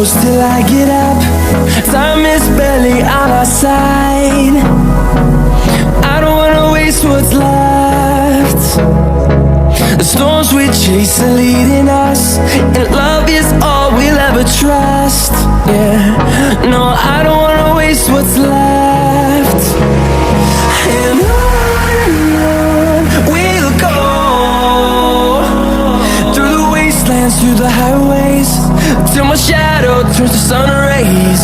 close till I get up. Time is barely on our side. I don't wanna waste what's left. The storms we chase are leading us, and love is all we'll ever trust. Yeah, no, I don't wanna waste what's left. And on we'll go, through the wastelands, through the highways, till my shadow turns to sun rays.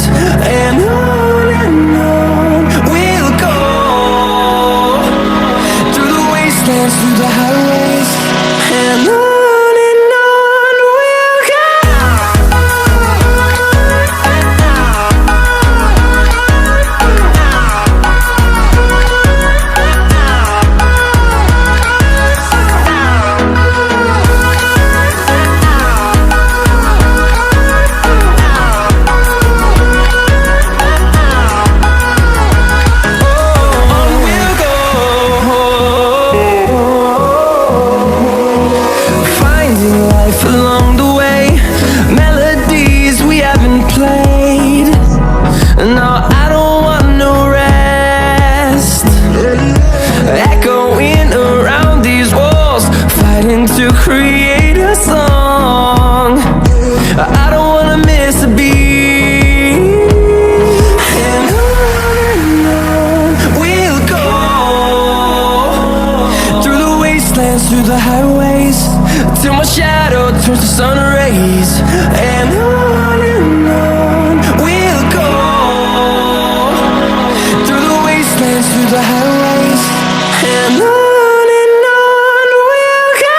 And on we'll go, through the wastelands, through the highways, and on we'll go. Along the way, melodies we haven't played. No, I don't want no rest. Echoing around these walls, fighting to create a song. I don't wanna miss a beat. And on we'll go, through the wastelands, through the highways, till my shadow turns to sun rays. And on we'll go, through the wastelands, through the highways, and on we'll go.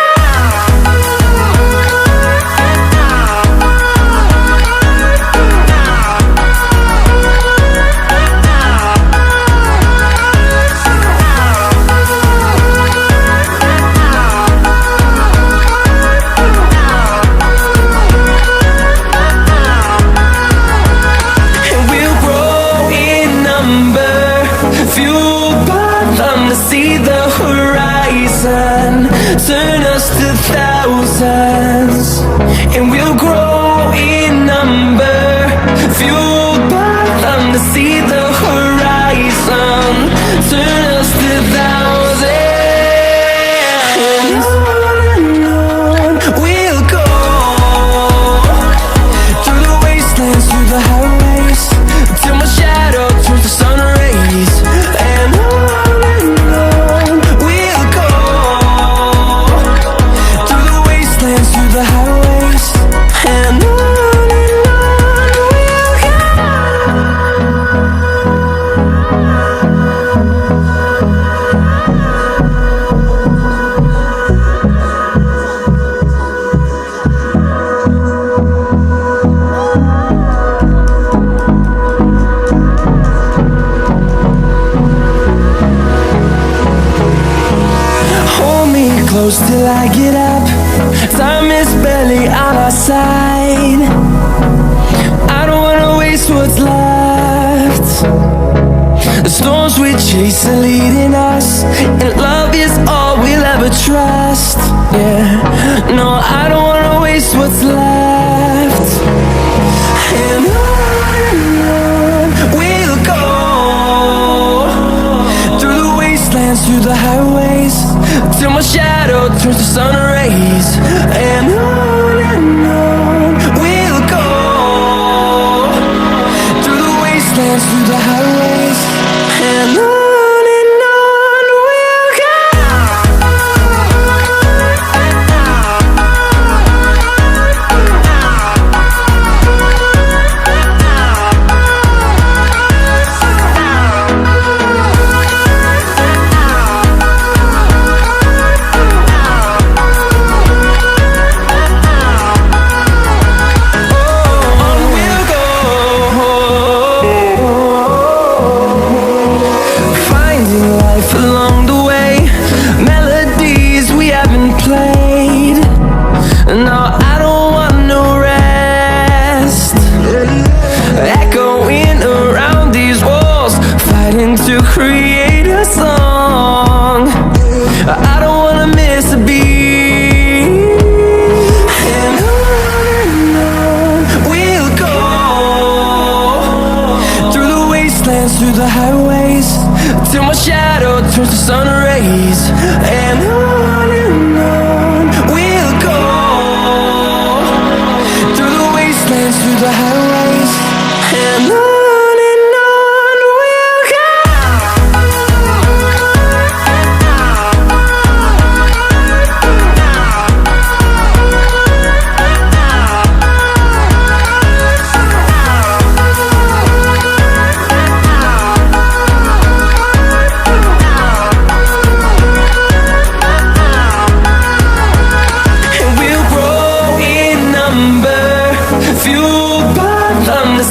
See the horizon, turn us to thousands, and we'll grow in number, fueled by them to see the horizon, turn us to thousands. And on we'll go, through the wastelands, through the highways, till my shadow turns to sun rays. And through the highways, and on hold me close till I get up. Time is barely on our side. I don't wanna waste what's left. The storms we chase are leading us, and love is all we'll ever trust. Yeah, no, I don't wanna waste what's left. And on we'll go, through the wastelands, through the highways, till my shadow turns to sun rays. And on we'll go, through the wastelands, through the highways, and on we'll go. wastelands, through the highways, till my shadow turns to sun rays. And on we'll go, through the wastelands, through the highways, and on.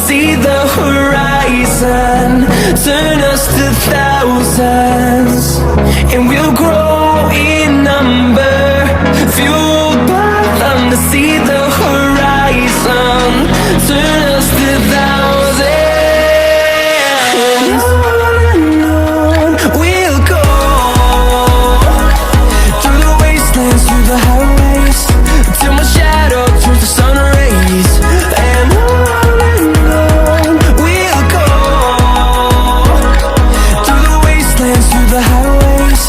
See the horizon, turn us to thousands, and we'll grow in number, fueled by them to see the horizon, turn us to thousands, and on we'll go, through the wastelands, through the highways, till my shadow turns to sun rays. And the highways,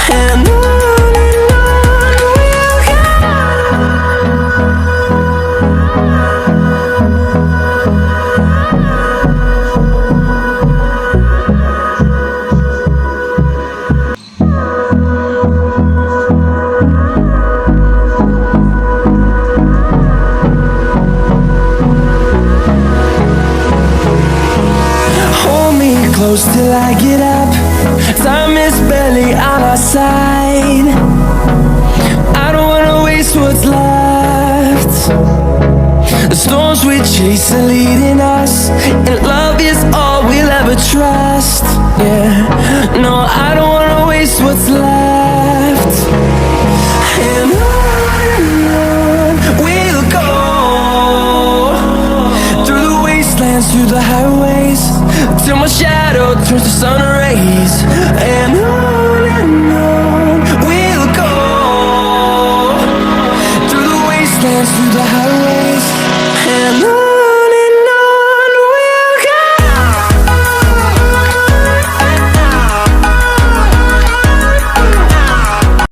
and on we'll go. Hold me close till I get up. Time is barely on our side. I don't wanna waste what's left. The storms we chase are leading us, and love is all we'll ever trust. Yeah, no, I don't wanna waste what's left. And on we'll go, through the wastelands, through the highways, till my shadow turns to sun rays. And on we'll go, through the wastelands, through the highways.